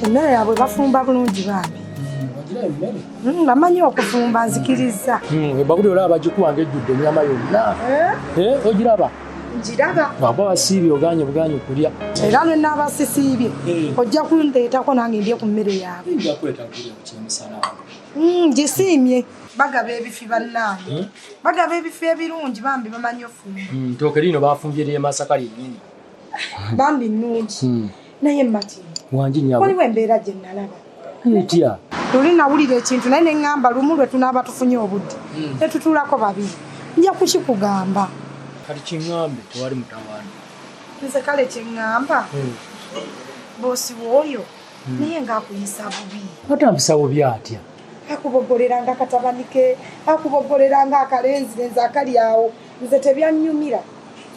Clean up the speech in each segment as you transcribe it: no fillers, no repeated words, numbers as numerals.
Emmere yaabwe bafumba bulungi bambi. Wagira emmere? Bamanyi okufumba nzikiriza. Bakuli olaba bagikuwanga ejjudde ennyama yonna. Ogiraba? Njiraba. Aba wasiibye oganye buganye kulya. Era lwe n'abasisiibye ojja kundeetako nange ndye ku mmere yaabwe. Nja kwetaaga kulya ku kyemisana. Gisiimye. Bagaba ebifi bannange. Bagaba ebifi ebirungi bambi bamanyi ofumba. Ttooke lino baafumbye lye Masaka lyennyini. Bambi nnungi. Naye Mati. Wangi nnyabo. Waliwo embeera gye nalaba. Etya? Luli nawulira ekintu naye ne ŋŋamba lumu lwe tunaaba tufunye obudde. Ne tutuulako babiri. Nja kukikugamba. Kati kiŋŋambe tewali mutawaana. Nze kale kye ŋŋamba. Boosi w'oyo naye ng'akuyisa bubi. Atampisa bubi atya? Akuboggoleranga katabanike, akuboggoleranga akalenzirenzi akali awo. Nze tebyannyumira.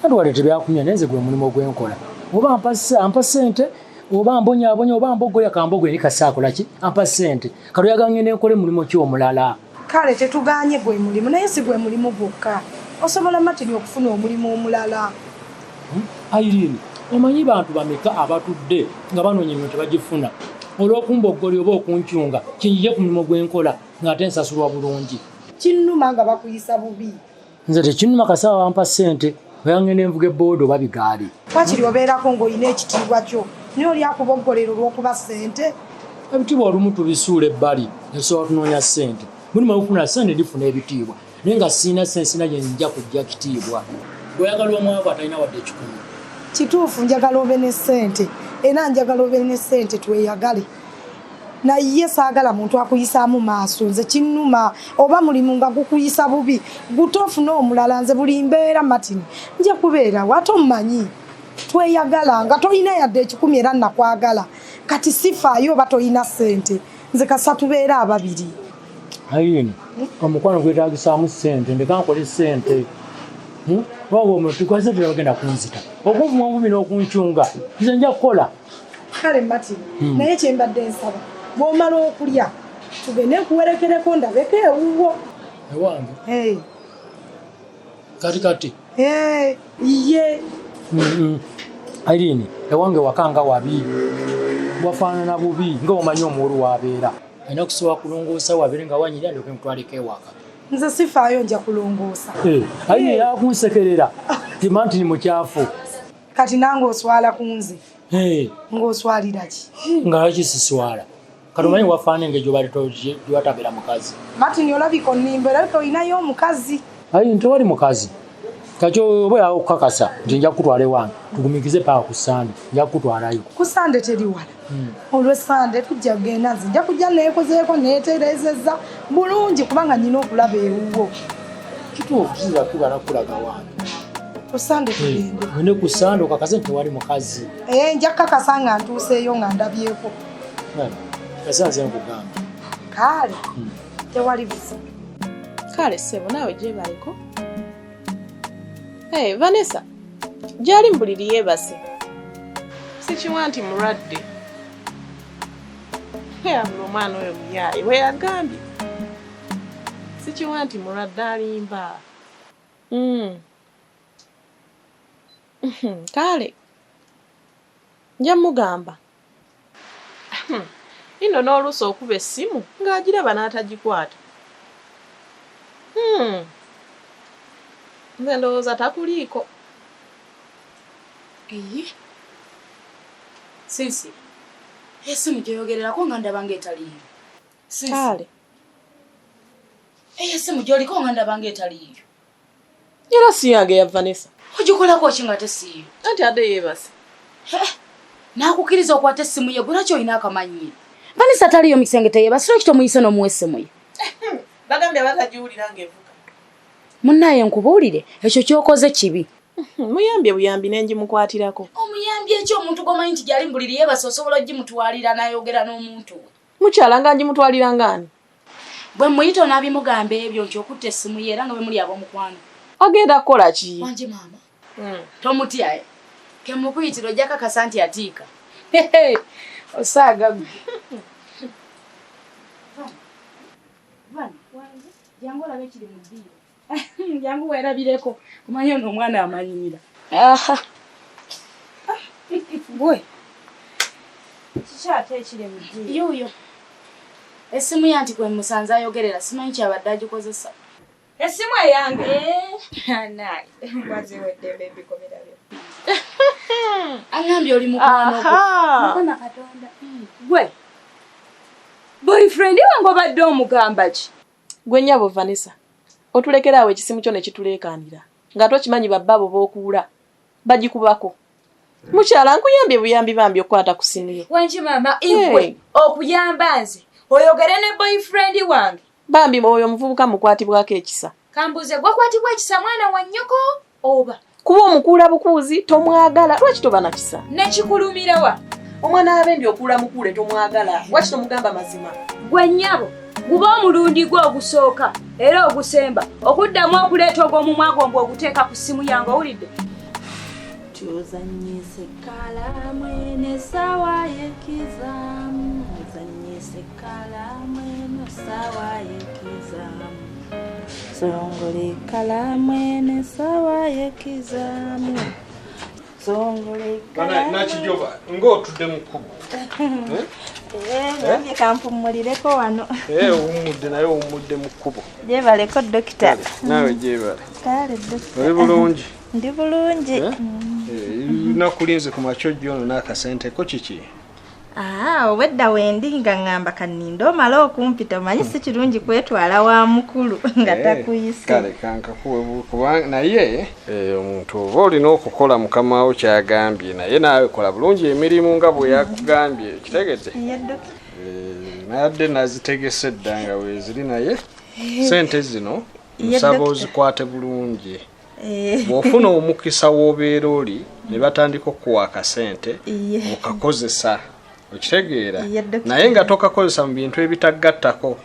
Kati wale tebyakunya naye nze gwe mulimu gwenkola. Oba ampa ssente, oba mbonyaabonya, oba mboggoya kambogoye nikasaakola ki? Ampa ssente. Kati oyaganye nenkole mulimu ki omulala? Kale tetuganye gwe mulimu naye si gwe mulimu gwokka. Osobola Martin okufuna omulimu omulala. Irene, omanyi bantu bameka abatudde nga banoonya emirimu tebagifuna. Olw'okumboggolya oba okunkyunga kinjije ku mulimu gwenkola ng'ate nsasulwa bulungi. Kinnuma nga bakuyisa bubi. Nze tekinnuma kasaawa wampa ssente oyange nenvuga ebboodo oba bigaali. Wakiri obeerako ng'olina ekitiibwa kyo naye oli akuboggolera olw'okuba ssente. Ebitiibwa olumu tubisuula ebbali netusobola tunoonya ssente. Mulimu okufuna ssente ndifuna ebitiibwa naye nga siina ssente sina gye nja kujja kitiibwa. Oyagala omwavu atalina wadde ekikumi. Kituufu njagala obe ne ssente era njagala obe ne ssente tweyagale. Naye saagala muntu akuyisaamu maaso nze kinnuma oba mulimu nga gukuyisa bubi gutofuna omulala nze buli mbeera Martin nja kubeera wate omumanyi tweyagala nga tolina yadde ekikumi era nakwagala kati sifaayo oba tolina ssente nze kasa tubeera ababiri. Irene, omukwano gwetaagisaamu ssente ndeka nkole ssente. Waba omuntu tukwase tebagenda kunzita okunvuma obubi n'okunkyunga nze nja kukola. Kale Martin naye kyembadde nsaba bw'omala okulya tugende nkuwerekereko ndabeko ewuwo. Ewange? Kati? Ye. Irene, ewange wakanga wabi wafaanana bubi nga omanyi omuwolu wabeera. Alina kusobola kulongoosa wabeere nga wanyirya ndoke mutwaleko ewaka. Nze sifaayo nja kulongoosa. Irene yakunsekerera tima nti ni mukyafu. Kati nange oswala ku nze. Ng'oswalira ki? Nga laki siswala. Kati omanyi wafaana engeri gy'otabeera mukazi. Martin olabika onnimba olabika olinayo omukazi. Irene tewali mukazi. Kati oba yawo okukakasa nti nja kukutwala ewange tugumikize paaka ku Sande nja kukutwalayo. Ku Sande teri wala. Olw'Essande tujja kugenda nze nja kujja neekozeeko neetereezezza bulungi kubanga nnina okulaba ewuwo. Kituufu kizira tugala kulaga wange. Ku Sande tugende. Ngende ku Sande okakase nti tewali mukazi. Nja kukakasa nga ntuuseeyo nga ndabyeko. Kasa nze nkugamba. Kale tewali busa. Kale ssebo naawe gyebaliko. Vanessa, gyali mbuliri yeebase. Sikiwa nti mulwadde. Abula omwana oyo muyaaye we yagambye. Sikiwa nti mulwadde alimba. Kale nja mugamba. Ino n'oluusi okuba essimu ng'agiraba n'atagikwata. Nze ndowooza takuliiko. Sisi. Essimu gyoyogererako nga ndaba ng'etaliiyo. Kale. Essimu gy'oliko nga ndaba ng'etaliiyo. Era si yange ya Vanessa. Ogikolako ki nga tesiiyo? Anti adde yeebase. Naakukiriza okwata essimu ye gwe lwaki olina akamanyi? Vanessa taliyo mu kisenge teyeebase lwaki tomuyise n'omuwa essimu ye? Bagambye batagiwulira ng'evuga. Munnaye nkubuulire ekyo ky'okoze kibi. Muyambye buyambi n'engimukwatirako. Omuyambi eki omuntu g'omanyi nti gyali mbuliri yeebase osobola ogimutwalira n'ayogera n'omuntu we. Mukyala nga ngimutwalira ng'ani? Bwe muyita onaabimugamba ebyo nti okutta essimu ye era nga bwe muli ab'omukwano. Agenda kukola ki? Wanje maama. Tomutyaye. Ke mukuyitira ojja kakasa nti atiika. Osaaga gwe. Jangu olabe kiri mu ddiiro. Jangu weerabireko. Omanyi ono omwana amanyira. Bwe. Kikyate ekire mujji. Yuyo. Esimu yanti kwe musanza ayogerera simanyi kyabadde agikozesa. Esimu eyange. Nayi. Mwazi wedde baby komera byo. Angambye oli mukwano gwo. Mukama Katonda. Gwe. Boyfriend wange obadde omugamba ki? Gwe nnyabo Vanessa. Otulekerawo ekisimu kyo ne kituleekaanira. Nga tokimanyi babbabo b'okuula. Bagikubako. Mukyala nkuyambye buyambi bambi okukwata ku simu yo. Wanki mama igwe okuyamba nze. Oyogere ne boyfriend wange. Bambi oyo omuvubuka mukwatibwako ekisa. Kambuze gwe kwatibwa ekisa mwana wa nnyoko oba. Kuba omukuula bukuuzi tomwagala lwaki toba na kisa? Nekikulumira wa? Omwana abendi okuula mukuule tomwagala lwaki tomugamba mazima? Gwe nnyabo guba omulundi gwe ogusooka era ogusemba okuddamu okuleeta ogw'omumwa gombe oguteeka ku ssimu yange owulidde? Tuzanyise kalamu ene sawa yekizamu. Tuzanyise kalamu ene sawa yekizamu. Zongole kalamu ene sawa yekizamu. Zongole kalamu. Nakijoba ng'otudde mu kkubo. Nabye kampumulireko wano. Owummudde naye owummudde mu kkubo. Gyebaleko dokita. Naawe gyebale. Kale dokita. Oli bulungi? Ndi bulungi. Nakulinze ku macojjo ono n'akasenteko kiki? Obwedda wendi nga ngamba kanninda omala okumpita omanyi si kirungi kwetwala wa mukulu nga takuyise. Kale kankakuwe kubanga naye omuntu oba olina okukola mukama wo kyagambye naye naawe kola bulungi emirimu nga bwe yakugambye kitegedde? Nayadde nazitegese dda nga weeziri naye sente zino nsaba ozikwate bulungi. Bw'ofuna omukisa w'obeera oli ne batandika okuwa akasente okakozesa okitegeera naye nga tokakozesa mu bintu ebitagattako.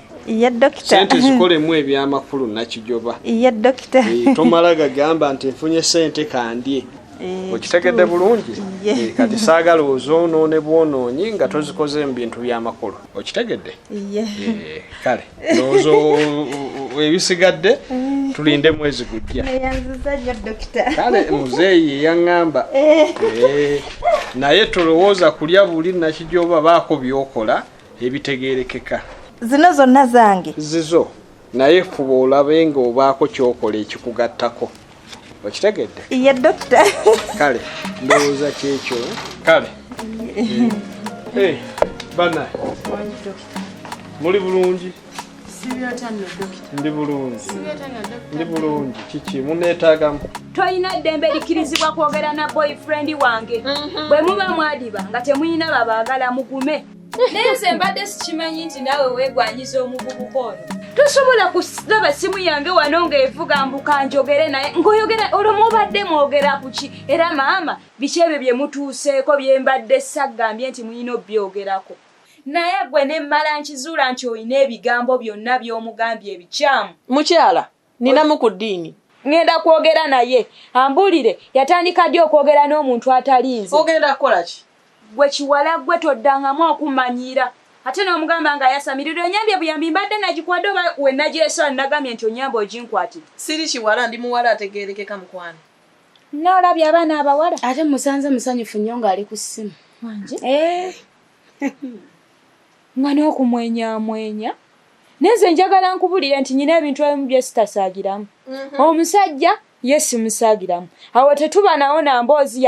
Sente zikolemu ebyamakulu nakijoba. Tomala gagamba nti nfunye sente kandye. Okitegedde bulungi? Kati saagala ozoonoone bwonoonyi nga tozikoze mu bintu by'amakulu. Okitegedde? Kale ndowooza ebisigadde tulinde mwezi gujja. Kale muzeeyi yeyaŋŋamba naye tolowooza kulya buli nakijoba baako by'okola ebitegeerekeka. Zino zonna zange. Zizo naye fuba olabe nga obaako ky'okola ekikugattako. Okitegedde? Ye dokita. Kale ndowooza kyekyo. Kale bana muli bulungi? Ndi bulungi. Ndi bulungi. Kiki muneetaagamu? Toyina ddembe likirizibwa kwogera na boyfriend wange. Bwe muba mwadiba nga temuyina babaagala mugume. Naye nze mbadde sikimanyi nti naawe weegwanyiza omuvubuka ono. Tosobola kulaba simu yange wano ng'evuga mbuka njogere naye ng'oyogera olwo mubadde mwogera ku ki era maama biki ebyo bye mutuuseeko bye mbadde saggambye nti muyina obbyogerako. Naye gwe ne mmala nkizuula nti olina ebigambo byonna by'omugambye ebikyamu. Mukyala ninamu ku ddiini. Ngenda kwogera naye ambuulire yatandika ddi okwogera n'omuntu atalinze. Ogenda kukola ki? Gwe kiwala gwe toddangamu okumanyira. Ate n'omugamba nga yasamirira onyambye buyambi mbadde nagikwadde oba we nagiresola nagambye nti onyamba oginkwatira. Siri kiwala ndi muwala ategeerekeka mukwano. N'olabye abaana abawala. Ate musanze musanyufu nnyo ng'ali ku ssimu. Wanje? Nga n'okumwenyamwenya. Nenze njagala nkubulire nti nyina ebintu ebimu bye sitasaagiramu. Omusajja ye simusaagiramu. Awo tetuba nawo na mboozi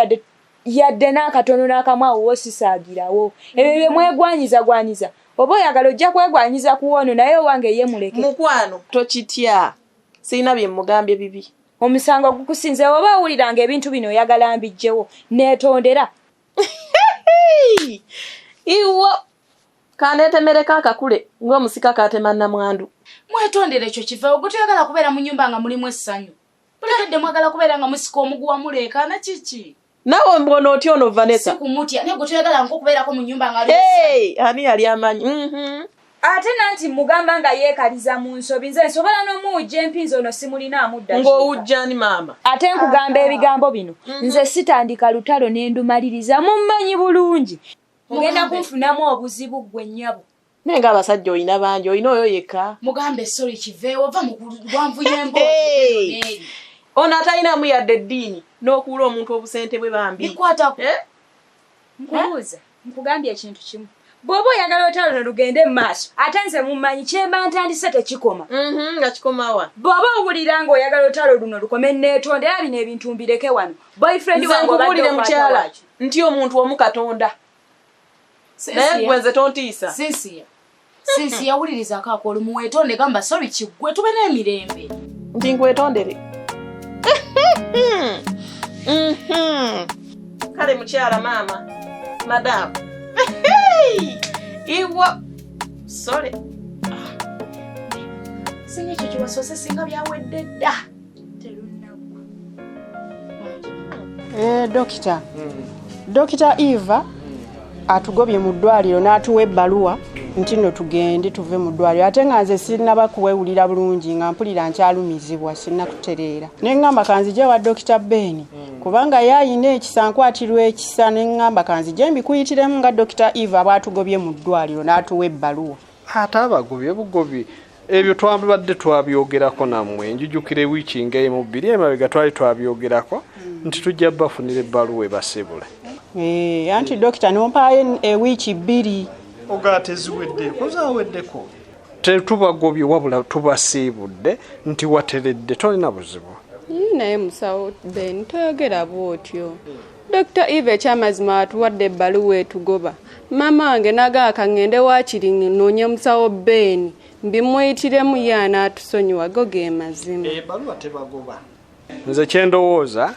yadde n'akatono n'akamu awo wosisaagirawo. Ebyo bye mwegwanyiza. Oba oyagala ojja kwegwanyiza ku wono naye owange ye muleke. Mukwano tokitya. Sirina bye mugambye bibi. Omusango gukusinze oba owuliranga ebintu bino oyagala mbijjewo. Neetondera. Iwo kaneetemereka akakule ng'omusika kaatema nnamwandu. Mwetondere ekyo kiva ogutayagala kubeera mu nnyumba nga mulimu essanyu. Bulekedde mwagala kubeera nga musika omuguwa muleekaana kiki? Nawe mbona otyo ono Vanessa? Sikumutya naye gutayagala okubeerako mu nnyumba nga alimu. Ani yali amanyi? Ate nanti mugamba nga yeekaliza mu nsobi nze nsobola n'omuwujja empinza ono simulina amudda. Ng'owujja ani maama? Ate nkugamba ebigambo bino nze sitandika lutalo n'endumaliriza mummanyi bulungi. Mugenda kunfunamu obuzibu gwe nnyabo. Naye ng'abasajja olina bangi olina oyo yekka. Mugambe sorry kiveewo ova mu gwanvu y'emboozi. Ono atalinamu yadde eddiini n'okuula omuntu obusente bwe bambi. Bikwata nkubuuza nkugambye ekintu kimu. bw'oba oyagala olutalo lugende mu maaso ate nze mumanyi kyemba ntandise tekikoma nga kikomawa bw'oba owulira ng'oyagala olutalo luno lukome neetonda era bino ebintu mbireke wano boyfriend wange nkubulire mukyala nti omuntu omu Katonda naye gwe nze tontiisa Sinsi yawulirizaako akolo muwetonde gamba sorry kiggwe tube n'emirembe nti nkwetondere kale mukyala maama madamu iwa sorry singa ekyo kiwasoose singa byawedde dda Dokita Eva atugobye mu ddwaliro n'atuwa ebbaluwa nti no tugende tuve mu ddwaliro ate nga nze sinnaba kuwewulira bulungi nga mpulira nkyalumizibwa sinnakutereera ne ŋŋamba kanzije wa Dokita Ben kubanga yayina ekisa nkwatirwa ekisa ne ŋŋamba kanzije mbikuyitiremu nga Dokita Eva bwatugobye mu ddwaliro n'atuwa ebbaluwa ate abagobye bugobi ebyo twabadde twabyogerako nammwe njujukire wiiki ng'emu bbiri emabega twali twabyogerako nti tujja bafunira ebbaluwa ebasibule anti dokita nompaayo ewiiki bbiri ogaa teziwedde kozaaweddeko tetubagobye wabula tubasiibudde nti wateredde tolina buzibu naye musawo Ben toyogera bwotyo Dr. Eva ekyamazima atuwadde ebbaluwa etugoba maama wange nagaaka ŋŋende waakiri noonye musawo Ben mbimweyitiremu ye anaatusonyiwa go ge mazima ebbaluwa tebagoba nze kyendowooza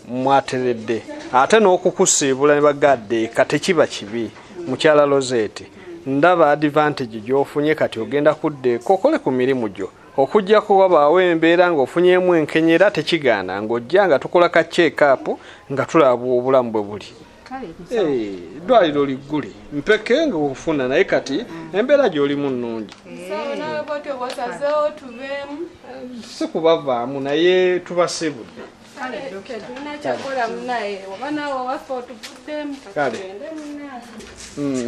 mwateredde ate n'okukusiibula ne bagadde eka tekiba kibi mukyala Rosette ndaba advantage gy'ofunye kati ogenda kuddeeko okole ku mirimu gyo okujjako wabaawo embeera ng'ofunyemu enkenyera tekigaana ng'ojja nga tukola ka check-up nga tulaba obulamu bwe buli eddwaliro liggule mpeke ng'ofuna naye kati embeera gy'olimu nnungi si kubavaamu naye tubasibudde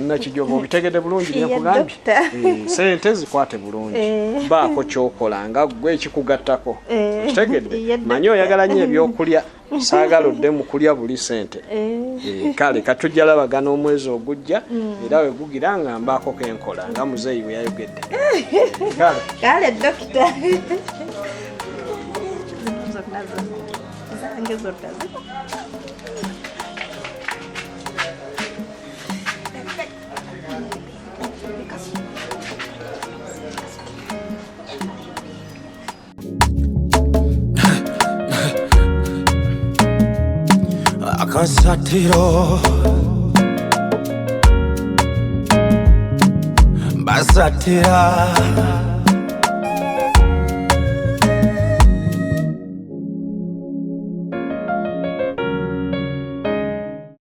nakijoba obitegedde bulungi nekugambye sente zikwate bulungi baako kyokola nga gwe ekikugattako kitegedde manyi oyagala nnyo ebyokulya saagala odde mu kulya buli sente kale katujja labagana omwezi ogujja era we gugira nga mbaako kenkola nga muzeeyi bwe yayogedde kale dokita Akasatiro basatira